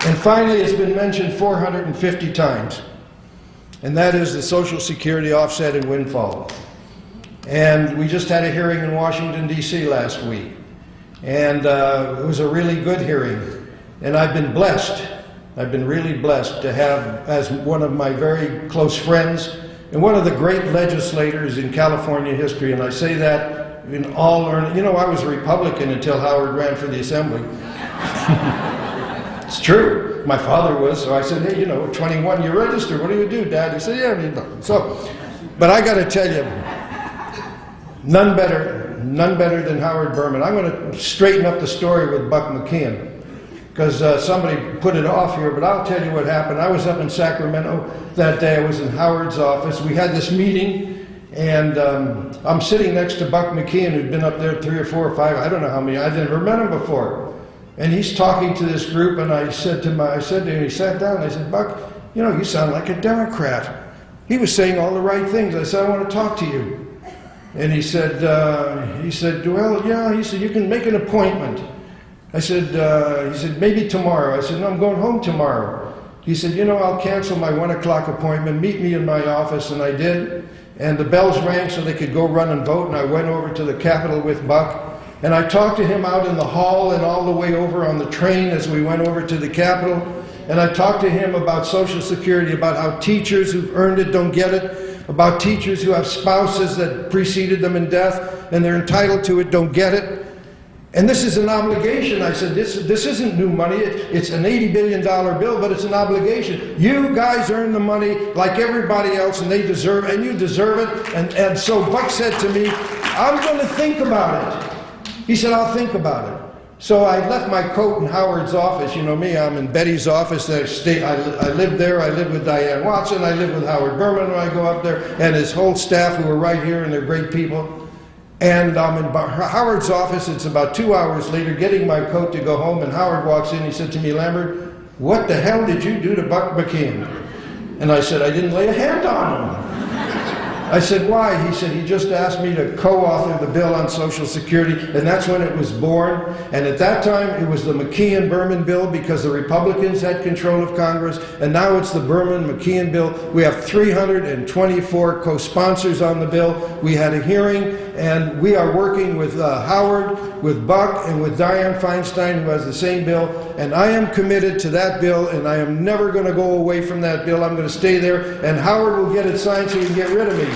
And finally, it's been mentioned 450 times, and that is the Social Security offset and windfall. And we just had a hearing in Washington, D.C. last week, and it was a really good hearing. And I've been blessed. I've been really blessed to have as one of my very close friends and one of the great legislators in California history, and I say that in all earnest. You know, I was a Republican until Howard ran for the Assembly. It's true. My father was, so I said, hey, you know, 21, you register. What do you do, Dad? He said, yeah. So, but I got to tell you, none better than Howard Berman. I'm going to straighten up the story with Buck McKeon, because somebody put it off here, but I'll tell you what happened. I was up in Sacramento that day. I was in Howard's office. We had this meeting, and I'm sitting next to Buck McKeon, who'd been up there 3 or 4 or 5, I don't know how many. I'd never met him before. And he's talking to this group, and I said to him, he sat down, and I said, Buck, you know, you sound like a Democrat. He was saying all the right things. I said, I want to talk to you. And he said, well, yeah, he said, you can make an appointment. I said, he said, maybe tomorrow. I said, no, I'm going home tomorrow. He said, you know, I'll cancel my 1 o'clock appointment. Meet me in my office. And I did. And the bells rang so they could go run and vote. And I went over to the Capitol with Buck. And I talked to him out in the hall and all the way over on the train as we went over to the Capitol. And I talked to him about Social Security, about how teachers who've earned it don't get it, about teachers who have spouses that preceded them in death and they're entitled to it don't get it. And this is an obligation. I said, this isn't new money. It's an $80 billion bill, but it's an obligation. You guys earn the money like everybody else, and they deserve it, and you deserve it. And so Buck said to me, I'm going to think about it. He said, I'll think about it. So I left my coat in Howard's office. You know me, I'm in Betty's office. I live there. I live with Diane Watson. I live with Howard Berman when I go up there, and his whole staff who are right here, and they're great people. And I'm in Howard's office. It's about 2 hours later, getting my coat to go home, and Howard walks in. He said to me, Lambert, what the hell did you do to Buck McKeon? And I said, I didn't lay a hand on him. I said, why? He said, he just asked me to co-author the bill on Social Security, and that's when it was born. And at that time, it was the McKeon-Berman bill because the Republicans had control of Congress, and now it's the Berman-McKeon bill. We have 324 co-sponsors on the bill. We had a hearing, and we are working with Howard, with Buck, and with Dianne Feinstein, who has the same bill. And I am committed to that bill, and I am never going to go away from that bill. I'm going to stay there, and Howard will get it signed so he can get rid of me.